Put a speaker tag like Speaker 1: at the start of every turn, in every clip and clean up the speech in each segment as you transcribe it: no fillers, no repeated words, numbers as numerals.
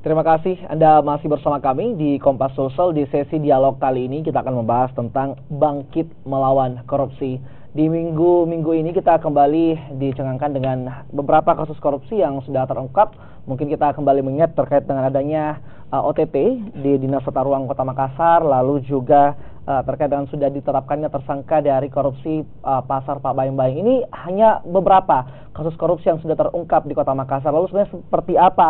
Speaker 1: Terima kasih Anda masih bersama kami di Kompas Sosial. Di sesi dialog kali ini kita akan membahas tentang bangkit melawan korupsi. Di minggu ini kita kembali dicengangkan dengan beberapa kasus korupsi yang sudah terungkap. Mungkin kita kembali mengingat terkait dengan adanya OTT di Dinas Tata Ruang Kota Makassar, lalu juga terkait dengan sudah diterapkannya tersangka dari korupsi pasar Pak Baing-Baing. Ini hanya beberapa kasus korupsi yang sudah terungkap di Kota Makassar. Lalu sebenarnya seperti apa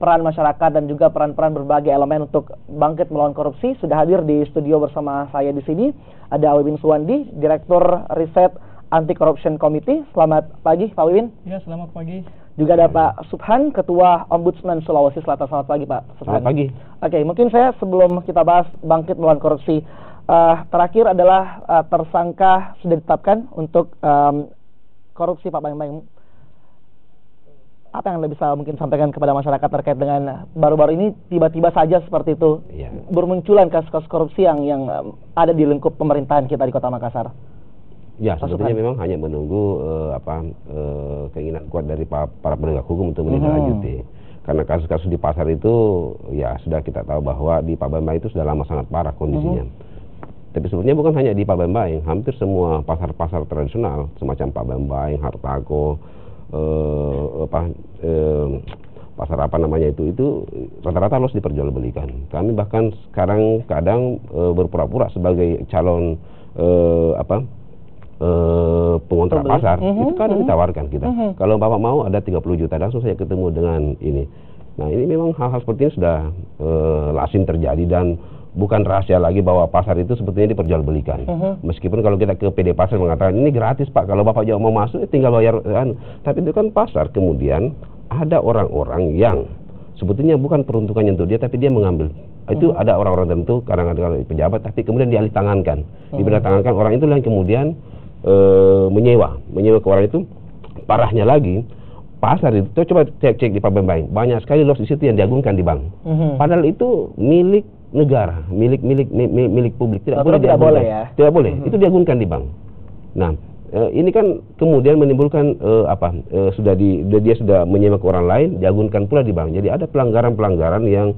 Speaker 1: peran masyarakat dan juga peran-peran berbagai elemen untuk bangkit melawan korupsi? Sudah hadir di studio bersama saya di sini ada Wiwin Suwandi, Direktur Riset Anti Corruption Committee. Selamat pagi Pak Wiwin.
Speaker 2: Ya, selamat pagi.
Speaker 1: Juga ada Pak Subhan, Ketua Ombudsman Sulawesi Selatan. Selamat pagi Pak Subhan.
Speaker 3: Selamat pagi.
Speaker 1: Oke, mungkin saya sebelum kita bahas bangkit melawan korupsi, terakhir adalah tersangka sudah ditetapkan untuk korupsi Pak Baing-Baing. Apa yang Anda bisa mungkin sampaikan kepada masyarakat terkait dengan baru-baru ini tiba-tiba saja seperti itu bermunculan kasus-kasus korupsi yang ada di lingkup pemerintahan kita di Kota Makassar?
Speaker 3: Ya, sebetulnya memang hanya menunggu keinginan kuat dari para penegak hukum untuk menindaklanjuti. Karena kasus-kasus di pasar itu ya sudah kita tahu bahwa di Pak Baing-Baing itu sudah lama sangat parah kondisinya. Tapi sebetulnya bukan hanya di Pak Baing-Baing, hampir semua pasar-pasar tradisional semacam Pak Baing-Baing, Hartako, pasar apa namanya itu rata-rata harus diperjualbelikan. Kami bahkan sekarang kadang berpura-pura sebagai calon pengontrak pasar, itu kan ditawarkan kita. Kalau Bapak mau ada 30 juta, langsung saya ketemu dengan ini. Nah, ini memang hal-hal seperti ini sudah lazim terjadi dan bukan rahasia lagi bahwa pasar itu sebetulnya diperjualbelikan. Meskipun kalau kita ke PD Pasar mengatakan ini gratis Pak, kalau Bapak mau masuk tinggal bayar. Tapi itu kan pasar. Kemudian ada orang-orang yang sebetulnya bukan peruntukannya untuk dia, tapi dia mengambil. Itu ada orang-orang tertentu, kadang-kadang pejabat, tapi kemudian dialih tangankan. Dipindah tangankan orang itu yang kemudian menyewa ke orang itu. Parahnya lagi, pasar itu coba cek di Pak Baing-Baing, banyak sekali los di situ yang diagungkan di bank. Padahal itu milik negara, milik publik, tidak boleh ya. Tidak boleh, itu diagungkan di bank. Nah, ini kan kemudian menimbulkan dia sudah menyewa ke orang lain, diagungkan pula di bank. Jadi ada pelanggaran-pelanggaran yang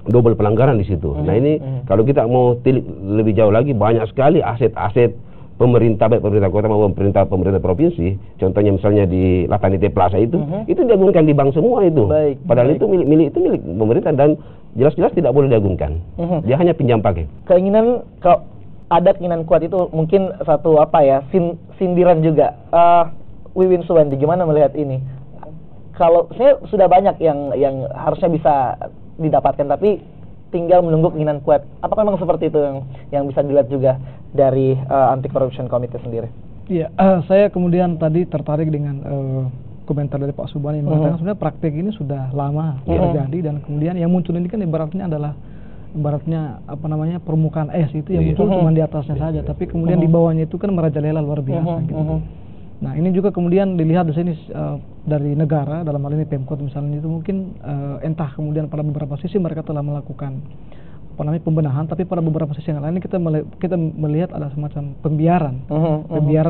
Speaker 3: double pelanggaran di situ. Nah, ini kalau kita mau tilik lebih jauh lagi, banyak sekali aset-aset pemerintah, baik pemerintah kota maupun pemerintah provinsi. Contohnya misalnya di Latanite Plaza itu diagungkan di bank semua itu. Padahal itu milik pemerintah dan jelas-jelas tidak boleh diagungkan. Dia hanya pinjam pakai.
Speaker 1: Kalau ada keinginan kuat itu mungkin satu sindiran juga. Wiwin Suwandi, gimana melihat ini? Kalau saya sudah banyak yang harusnya bisa didapatkan, tapi tinggal menunggu keinginan kuat. Apakah memang seperti itu yang bisa dilihat juga dari Anti Corruption Committee sendiri?
Speaker 2: Iya, saya kemudian tadi tertarik dengan komentar dari Pak Subhan yang mengatakan sebenarnya praktek ini sudah lama terjadi dan kemudian yang muncul ini kan ibaratnya permukaan es itu yang muncul cuma di atasnya saja, tapi kemudian di bawahnya itu kan merajalela luar biasa gitu. Nah, ini juga kemudian dilihat di sini dari negara, dalam hal ini Pemkot misalnya itu mungkin entah kemudian pada beberapa sisi mereka telah melakukan pembenahan, tapi pada beberapa sisi yang lain kita melihat ada semacam pembiaran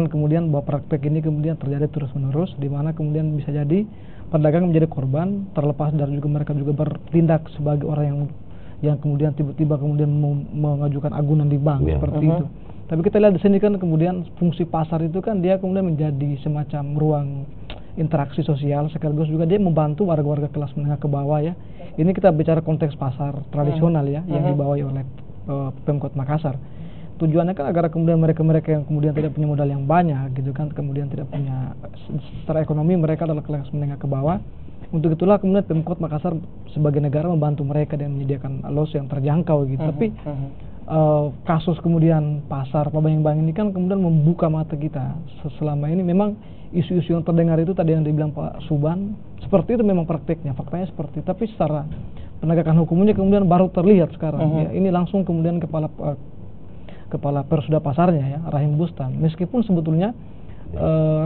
Speaker 2: kemudian bahwa praktek ini kemudian terjadi terus-menerus, di mana kemudian bisa jadi pedagang menjadi korban, terlepas dari juga mereka juga bertindak sebagai orang yang kemudian tiba-tiba kemudian mengajukan agunan di bank seperti itu. Tapi kita lihat di sini kan kemudian fungsi pasar itu kan dia kemudian menjadi semacam ruang interaksi sosial, sekaligus juga dia membantu warga-warga kelas menengah ke bawah ya. Ini kita bicara konteks pasar tradisional ya, yang dibawahi oleh Pemkot Makassar. Tujuannya kan agar kemudian mereka yang kemudian tidak punya modal yang banyak gitu kan, kemudian tidak punya secara ekonomi mereka adalah kelas menengah ke bawah. Untuk itulah kemudian Pemkot Makassar sebagai negara membantu mereka dan menyediakan los yang terjangkau gitu. Tapi kasus kemudian pasar Pak Baing-Baing ini kan kemudian membuka mata kita. Selama ini memang isu-isu yang terdengar itu tadi yang dibilang Pak Subhan, seperti itu memang prakteknya, faktanya seperti itu. Tapi secara penegakan hukumnya kemudian baru terlihat sekarang. Ya, ini langsung kemudian kepala Persuda pasarnya ya, Rahim Bustan. Meskipun sebetulnya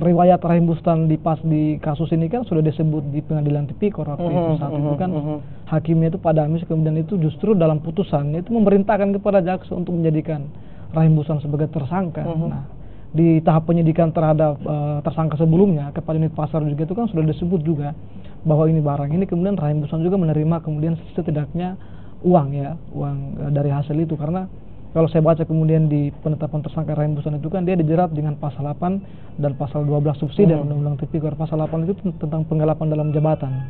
Speaker 2: riwayat Rahim Bustan di kasus ini kan sudah disebut di pengadilan tipikor waktu itu saat itu kan hakimnya itu Pak Damis, kemudian itu justru dalam putusannya itu memerintahkan kepada jaksa untuk menjadikan Rahim Bustan sebagai tersangka. Nah, di tahap penyidikan terhadap tersangka sebelumnya kepada unit pasar juga itu kan sudah disebut juga bahwa ini barang ini, kemudian Rahim Bustan juga menerima kemudian setidaknya uang dari hasil itu. Karena kalau saya baca kemudian di penetapan tersangka Rahim Bustan itu kan dia dijerat dengan pasal 8 dan pasal 12 subsidi Undang-Undang Tipikor. Pasal 8 itu tentang penggelapan dalam jabatan,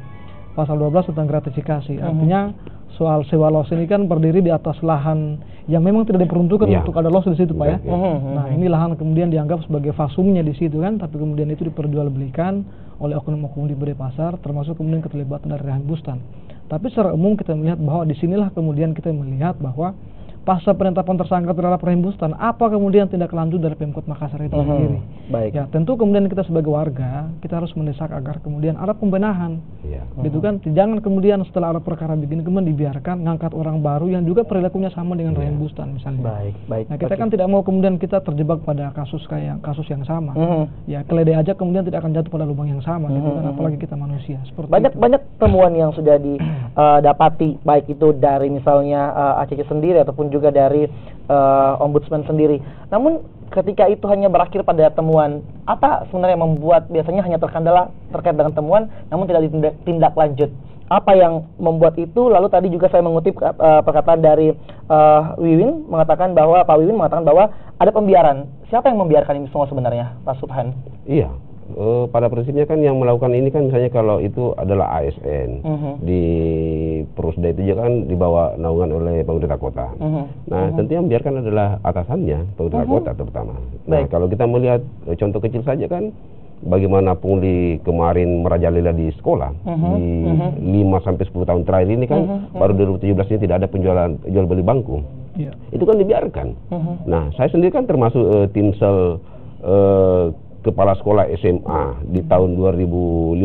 Speaker 2: pasal 12 tentang gratifikasi. Artinya soal sewa los ini kan berdiri di atas lahan yang memang tidak diperuntukkan untuk ada los di situ, Pak ya. Nah, ini lahan kemudian dianggap sebagai fasumnya di situ kan, tapi kemudian itu diperjualbelikan oleh oknum-oknum di Balai Pasar, termasuk kemudian keterlibatan dari Rahim Bustan. Tapi secara umum kita melihat bahwa disinilah kemudian kita melihat bahwa pasca penetapan tersangka terhadap Rahim Bustan, apa kemudian tindak lanjut dari Pemkot Makassar itu sendiri?
Speaker 1: Baik.
Speaker 2: Ya, tentu kemudian kita sebagai warga kita harus mendesak agar kemudian ada pembenahan, gitu kan? Jangan kemudian setelah ada perkara begini kemudian dibiarkan ngangkat orang baru yang juga perilakunya sama dengan Rahim Bustan misalnya.
Speaker 1: Baik.
Speaker 2: Nah, kita kan tidak mau kemudian kita terjebak pada kasus yang sama. Ya, keledai aja kemudian tidak akan jatuh pada lubang yang sama, gitu kan? Apalagi kita manusia.
Speaker 1: Banyak temuan yang sudah didapati, baik itu dari misalnya ACC sendiri ataupun juga dari ombudsman sendiri. Namun ketika itu hanya berakhir pada temuan, apa sebenarnya membuat biasanya hanya terkendala terkait dengan temuan namun tidak ditindak lanjut? Apa yang membuat itu? Lalu tadi juga saya mengutip perkataan dari Wiwin mengatakan bahwa Pak Wiwin mengatakan bahwa ada pembiaran. Siapa yang membiarkan ini semua sebenarnya, Pak Subhan?
Speaker 3: Iya. Pada prinsipnya kan yang melakukan ini kan misalnya kalau itu adalah ASN di Perusda itu juga kan dibawa naungan oleh pemerintah kota. Nah, tentu yang membiarkan adalah atasannya, pemerintah kota terutama. Nah, kalau kita melihat contoh kecil saja kan, bagaimana pungli kemarin merajalela di sekolah di 5-10 tahun terakhir ini kan, baru 2017 ini tidak ada jual beli bangku. Itu kan dibiarkan. Nah, saya sendiri kan termasuk tim sel kepala sekolah SMA di tahun 2015.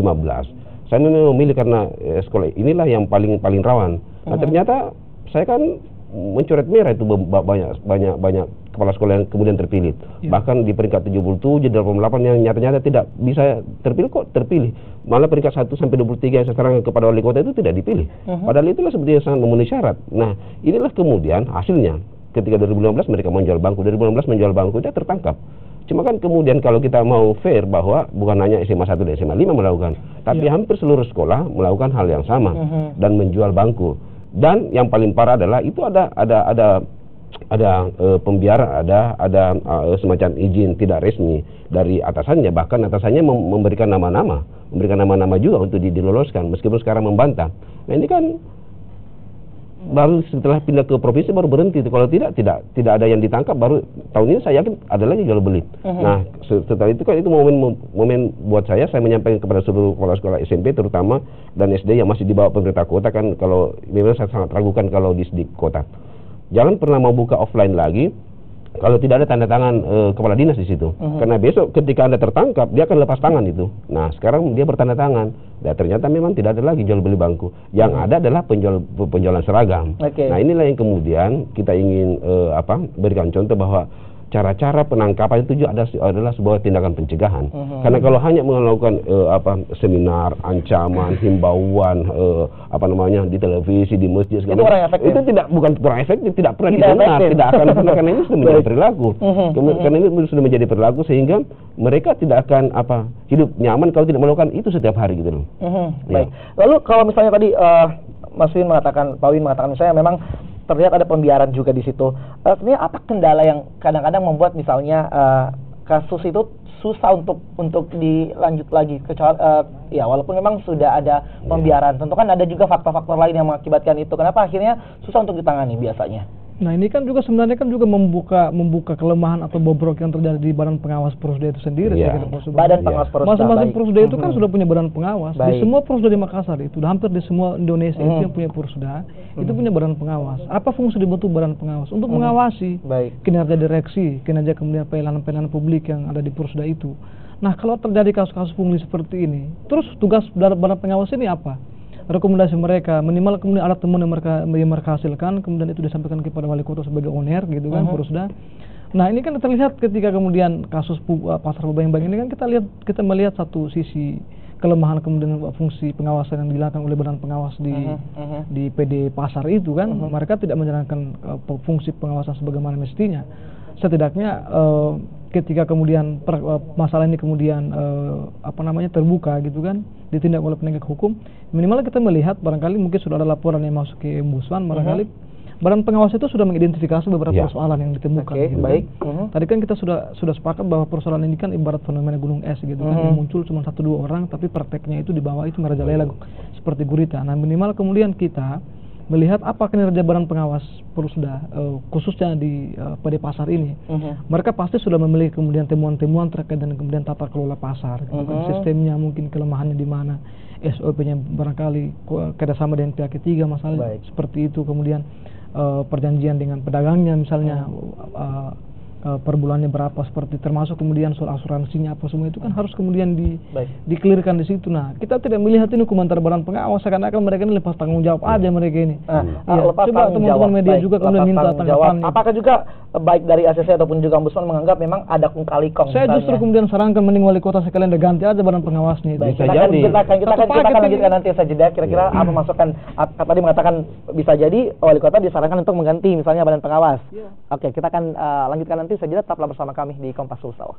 Speaker 3: Saya memilih karena sekolah inilah yang paling rawan. Nah, ternyata saya kan mencoret merah itu banyak kepala sekolah yang kemudian terpilih. Bahkan di peringkat 77, 88 yang nyata-nyata tidak bisa terpilih. Malah peringkat 1 sampai 23 yang sekarang kepada wali kota itu tidak dipilih. Padahal itulah sebetulnya sangat memenuhi syarat. Nah, inilah kemudian hasilnya. Ketika 2015 mereka menjual bangku, 2016 menjual bangku, dia tertangkap. Cuma kan kemudian kalau kita mau fair bahwa bukan hanya SMA 1 dan SMA 5 melakukan, tapi hampir seluruh sekolah melakukan hal yang sama dan menjual bangku. Dan yang paling parah adalah itu ada pembiaran, ada semacam izin tidak resmi dari atasannya, bahkan atasannya memberikan nama-nama juga untuk diloloskan meskipun sekarang membantah. Nah, ini kan baru setelah pindah ke provinsi baru berhenti itu. Kalau tidak ada yang ditangkap, baru tahun ini saya yakin ada lagi jual beli. Nah, setelah itu kan itu momen buat saya menyampaikan kepada seluruh kepala sekolah SMP terutama dan SD yang masih di bawah pemerintah kota kan, kalau memang saya sangat ragukan kalau di kota. Jangan pernah mau buka offline lagi kalau tidak ada tanda tangan kepala dinas di situ. Karena besok ketika Anda tertangkap, dia akan lepas tangan itu. Nah, sekarang dia bertanda tangan. Dan ternyata memang tidak ada lagi jual beli bangku. Yang ada adalah penjualan seragam. Nah, inilah yang kemudian kita ingin berikan contoh bahwa cara-cara penangkapan itu juga adalah sebuah tindakan pencegahan. Karena kalau hanya melakukan seminar, ancaman, himbauan, di televisi, di masjid, itu bukan kurang efektif, tidak pernah didengar, tidak akan pernah, karena ini sudah menjadi perilaku. Karena ini sudah menjadi perilaku sehingga mereka tidak akan hidup nyaman kalau tidak melakukan itu setiap hari gitu loh.
Speaker 1: Baik. Lalu kalau misalnya tadi Mas Win mengatakan, Pak Win mengatakan misalnya memang terlihat ada pembiaran juga di situ. Sebenarnya apa kendala yang kadang-kadang membuat misalnya kasus itu susah untuk dilanjut lagi, kecuali walaupun memang sudah ada pembiaran. Tentu kan ada juga faktor-faktor lain yang mengakibatkan itu. Kenapa akhirnya susah untuk ditangani biasanya?
Speaker 2: Nah, ini kan juga sebenarnya kan juga membuka kelemahan atau bobrok yang terjadi di Badan Pengawas Perusda itu sendiri.
Speaker 1: Badan Pengawas Perusda.
Speaker 2: Masing-masing Perusda itu kan sudah punya badan pengawas. Di semua Perusda di Makassar itu, hampir di semua Indonesia itu yang punya Perusda itu punya badan pengawas. Apa fungsi dibentuk badan pengawas? Untuk mengawasi kinerja direksi, kinerja kemudian pelayanan publik yang ada di Perusda itu. Nah, kalau terjadi kasus-kasus pungli seperti ini, terus tugas badan pengawas ini apa? Rekomendasi mereka minimal kemudian alat temuan yang mereka hasilkan kemudian itu disampaikan kepada wali kota sebagai owner gitu kan, Perusda. Nah, ini kan terlihat ketika kemudian kasus pasar Bebayang-Bayang ini kan kita melihat satu sisi kelemahan kemudian fungsi pengawasan yang dilakukan oleh badan pengawas di PD pasar itu kan, mereka tidak menjalankan fungsi pengawasan sebagaimana mestinya. Setidaknya ketika kemudian masalah ini kemudian terbuka gitu kan, ditindak oleh penegak hukum, minimal kita melihat barangkali mungkin sudah ada laporan yang masuk ke Ombudsman, barangkali badan pengawas itu sudah mengidentifikasi beberapa persoalan yang ditemukan. Gitu.
Speaker 1: Baik.
Speaker 2: Tadi kan kita sudah sepakat bahwa persoalan ini kan ibarat fenomena gunung es gitu kan, yang muncul cuma 1-2 orang, tapi prakteknya itu di bawah itu merajalela seperti gurita. Nah, minimal kemudian kita melihat apa kinerja badan pengawas Perusda, khususnya di PD Pasar ini. Mereka pasti sudah memiliki kemudian temuan-temuan terkait dengan kemudian tata kelola pasar, gitu kan, sistemnya mungkin kelemahannya di mana, SOP-nya barangkali kerjasama dengan pihak ketiga masalah seperti itu, kemudian perjanjian dengan pedagangnya misalnya per bulannya berapa, seperti termasuk kemudian soal asuransinya apa semua itu kan harus kemudian dikelirkan di situ. Nah, kita tidak melihat ini komentar badan pengawas, seakan-akan mereka ini lepas tanggung jawab aja mereka ini.
Speaker 1: Lepas
Speaker 2: coba teman-teman media juga kemudian minta tanggapan.
Speaker 1: Apakah juga baik dari ACC ataupun juga Ombudsman menganggap memang ada kung kali kong?
Speaker 2: Saya justru kemudian sarankan mending wali kota sekalian ganti aja badan pengawasnya itu.
Speaker 3: Bisa jadi.
Speaker 1: Kita akan lanjutkan nanti saja jeda. Kira-kira apa masukan? Tadi mengatakan bisa jadi wali kota disarankan untuk mengganti misalnya badan pengawas. Oke, kita akan lanjutkan nanti saja. Tetaplah bersama kami di Kompas Sulsel.